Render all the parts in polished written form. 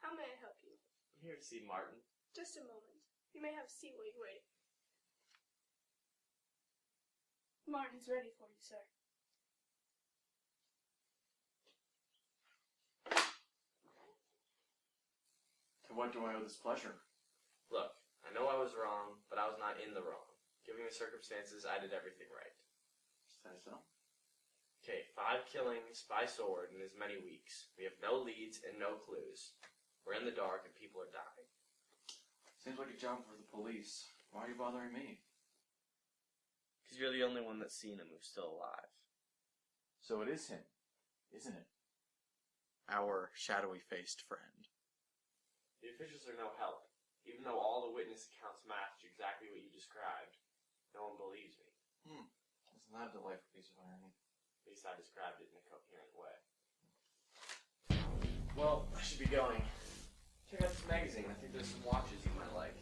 How may I help you? I'm here to see Martin. Just a moment. You may have a seat while you wait. Martin's ready for you, sir. To what do I owe this pleasure? Look, I know I was wrong, but I was not in the wrong. Given the circumstances, I did everything right. Say so. Okay, 5 killings by sword in as many weeks. We have no leads and no clues. We're in the dark and people are dying. Seems like a job for the police. Why are you bothering me? Because you're the only one that's seen him who's still alive. So it is him, isn't it? Our shadowy-faced friend. The officials are no help. Even though all the witness accounts match exactly what you described, no one believes me. Isn't that a delightful piece of irony? At least I described it in a coherent way. Well, I should be going. Check out this magazine. I think there's some watches you might like.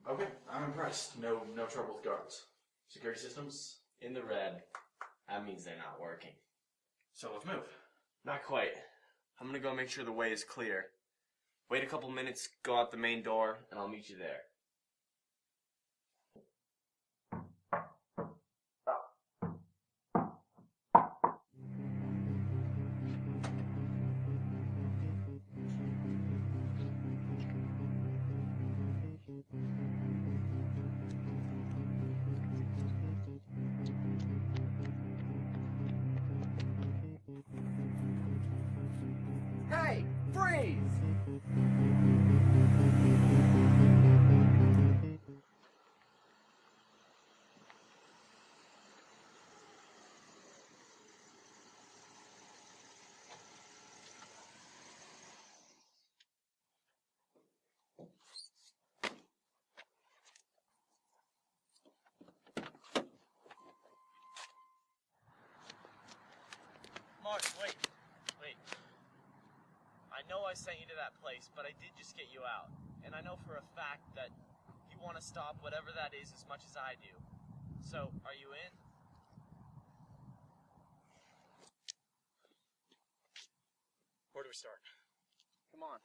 Okay, I'm impressed. No trouble with guards. Security systems? In the red. That means they're not working. So let's move. Not quite. I'm gonna go make sure the way is clear. Wait a couple minutes, go out the main door, and I'll meet you there. Hey, freeze! Martin, wait. I know I sent you to that place, but I did just get you out. And I know for a fact that you want to stop whatever that is as much as I do. So, are you in? Where do we start? Come on.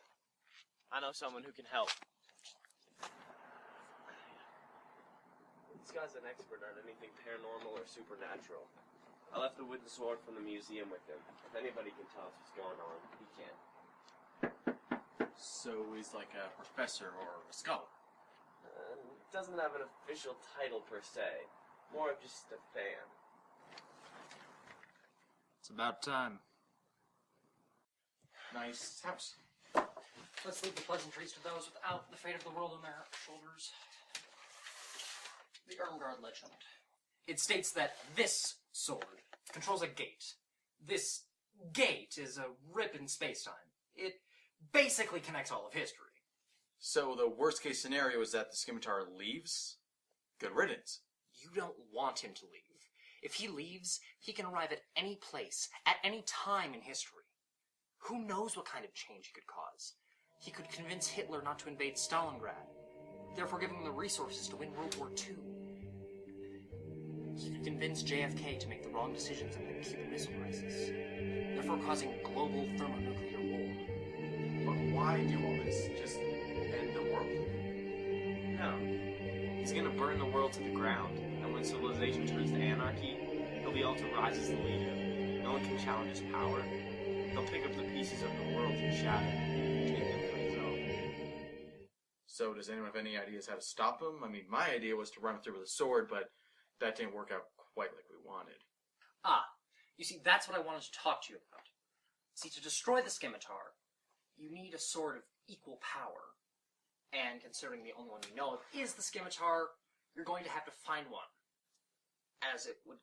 I know someone who can help. This guy's an expert on anything paranormal or supernatural. I left the wooden sword from the museum with him. If anybody can tell us what's going on, he can. So he's like a professor or a scholar. Doesn't have an official title per se. More of just a fan. It's about time. Nice house. Let's leave the pleasantries to those without the fate of the world on their shoulders. The Ermgard legend. It states that this sword controls a gate. This gate is a rip in space-time. It basically connects all of history. So the worst case scenario is that the Scimitar leaves? Good riddance. You don't want him to leave. If he leaves, he can arrive at any place, at any time in history. Who knows what kind of change he could cause? He could convince Hitler not to invade Stalingrad, therefore giving him the resources to win World War II. He could convince JFK to make the wrong decisions in the Cuban Missile Crisis, therefore causing global thermonuclear war. But why do all this? Just end the world? No. He's gonna burn the world to the ground, and when civilization turns to anarchy, he'll be able to rise as the leader. No one can challenge his power. He'll pick up the pieces of the world he shattered and take them for his own. So does anyone have any ideas how to stop him? I mean, my idea was to run through with a sword, but that didn't work out quite like we wanted. You see, that's what I wanted to talk to you about. See, to destroy the Scimitar, you need a sword of equal power. And considering the only one we know of is the Scimitar, you're going to have to find one. As it would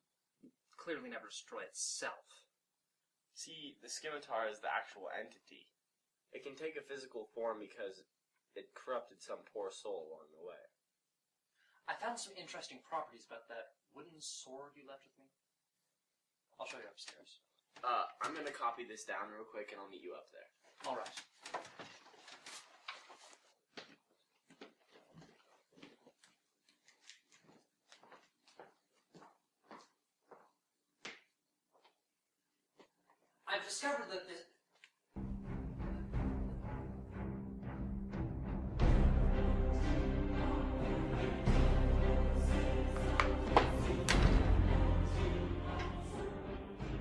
clearly never destroy itself. See, the Scimitar is the actual entity. It can take a physical form because it corrupted some poor soul along the way. I found some interesting properties about that wooden sword you left with me. I'll show you upstairs. I'm gonna copy this down real quick and I'll meet you up there. All right. I've discovered that this...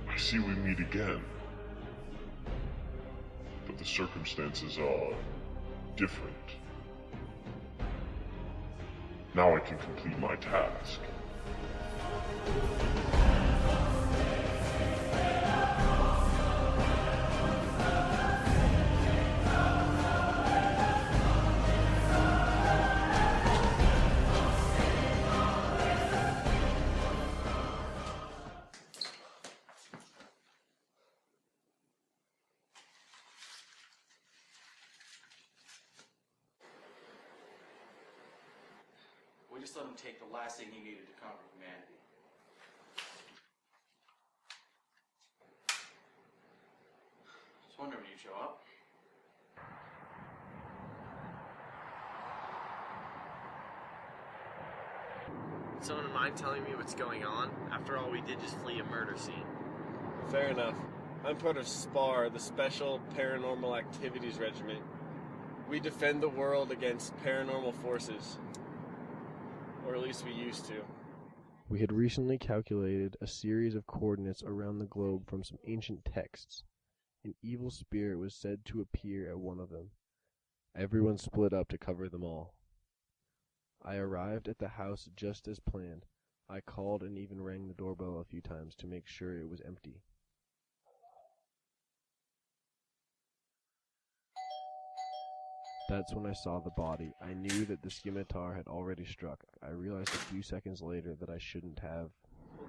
I see we meet again. But the circumstances are different. Now I can complete my task. We just let him take the last thing he needed to conquer humanity. Just wondering when you'd show up. Someone mind telling me what's going on? After all, we did just flee a murder scene. Fair enough. I'm part of SPAR, the Special Paranormal Activities Regiment. We defend the world against paranormal forces. Or at least we used to. We had recently calculated a series of coordinates around the globe from some ancient texts. An evil spirit was said to appear at one of them. Everyone split up to cover them all. I arrived at the house just as planned. I called and even rang the doorbell a few times to make sure it was empty. That's when I saw the body. I knew that the Scimitar had already struck. I realized a few seconds later that I shouldn't have.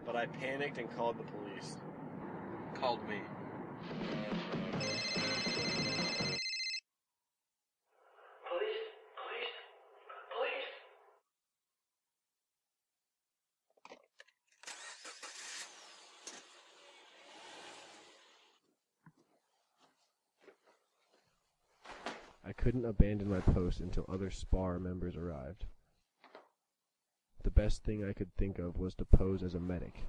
But I panicked and called the police. Called me. I couldn't abandon my post until other SPAR members arrived. The best thing I could think of was to pose as a medic.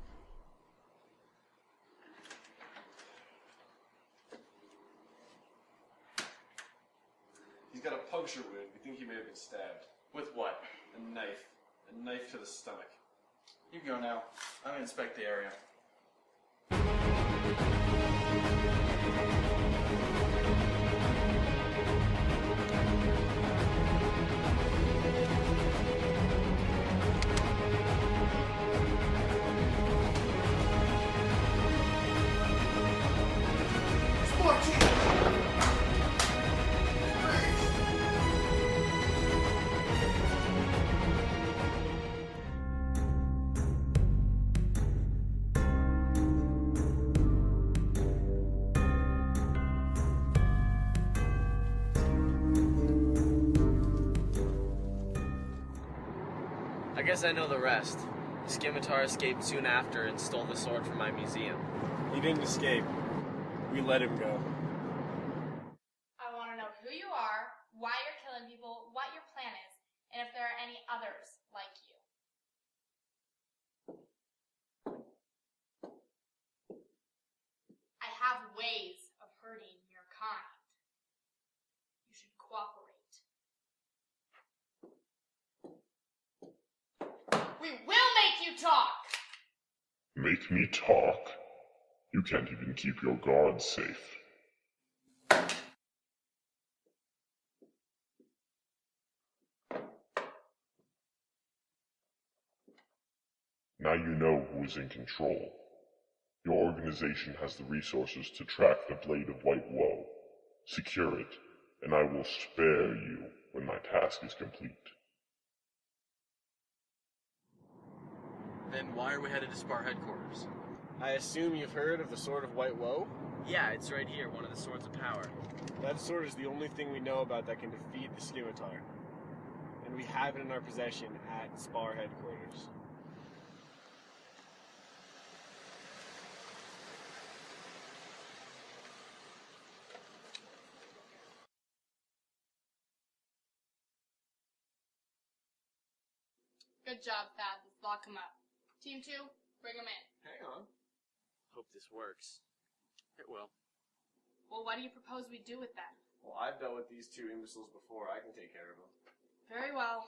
He's got a puncture wound. We think he may have been stabbed. With what? A knife. A knife to the stomach. You go now. I'm gonna inspect the area. I guess I know the rest. The Scimitar escaped soon after and stole the sword from my museum. He didn't escape. We let him go. I want to know who you are, why you're killing people, what your plan is, and if there are any others like you. I have ways of hurting your kind. You should cooperate. We will make you talk! Make me talk? You can't even keep your guards safe. Now you know who is in control. Your organization has the resources to track the Blade of White Woe. Secure it, and I will spare you when my task is complete. Then why are we headed to Spar headquarters? I assume you've heard of the Sword of White Woe? Yeah, it's right here, one of the swords of power. That sword is the only thing we know about that can defeat the Scimitar. And we have it in our possession at Spar headquarters. Good job, Thad. Let's lock him up. Team 2, bring him in. Hang on. Hope this works. It will. Well, what do you propose we do with them? Well, I've dealt with these two imbeciles before. I can take care of them. Very well.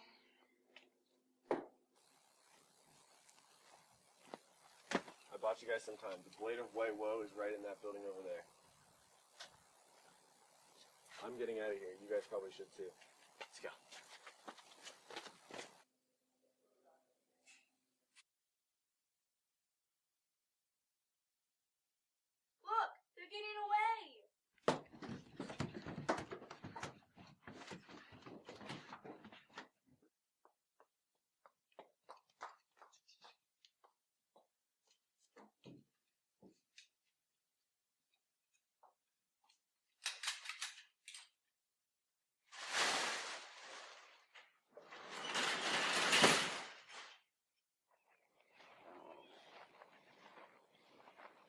I bought you guys some time. The Blade of White Woe is right in that building over there. I'm getting out of here. You guys probably should too. Let's go. Look, they're getting away.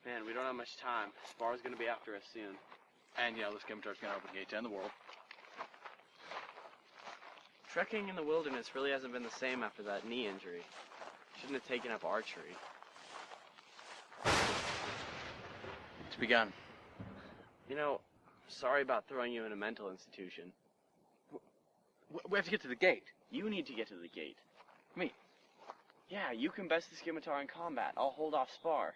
Man, we don't have much time. Spar's gonna be after us soon. And yeah, the Scimitar's gonna open the gate to end the world. Trekking in the wilderness really hasn't been the same after that knee injury. Shouldn't have taken up archery. It's begun. You know, sorry about throwing you in a mental institution. We have to get to the gate. You need to get to the gate. Me? Yeah, you can best the Scimitar in combat. I'll hold off Spar.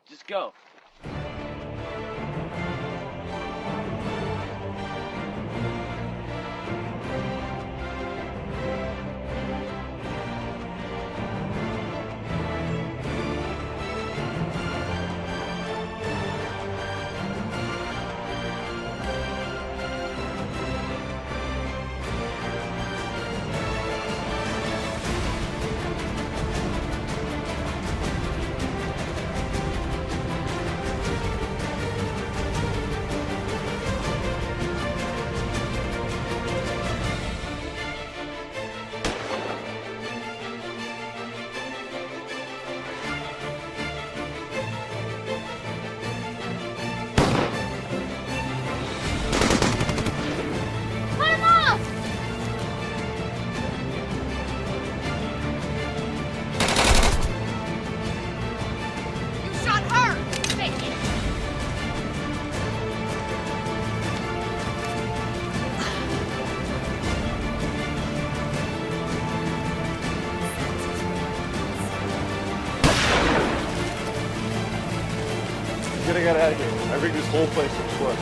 Just go. gotta get out of here. I rigged this whole place to explode.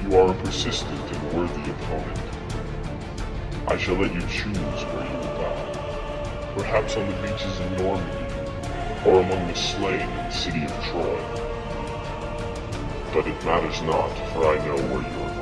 You are a persistent and worthy opponent. I shall let you choose where you will die. Perhaps on the beaches of Normandy, or among the slain in the city of Troy. But it matters not, for I know where you are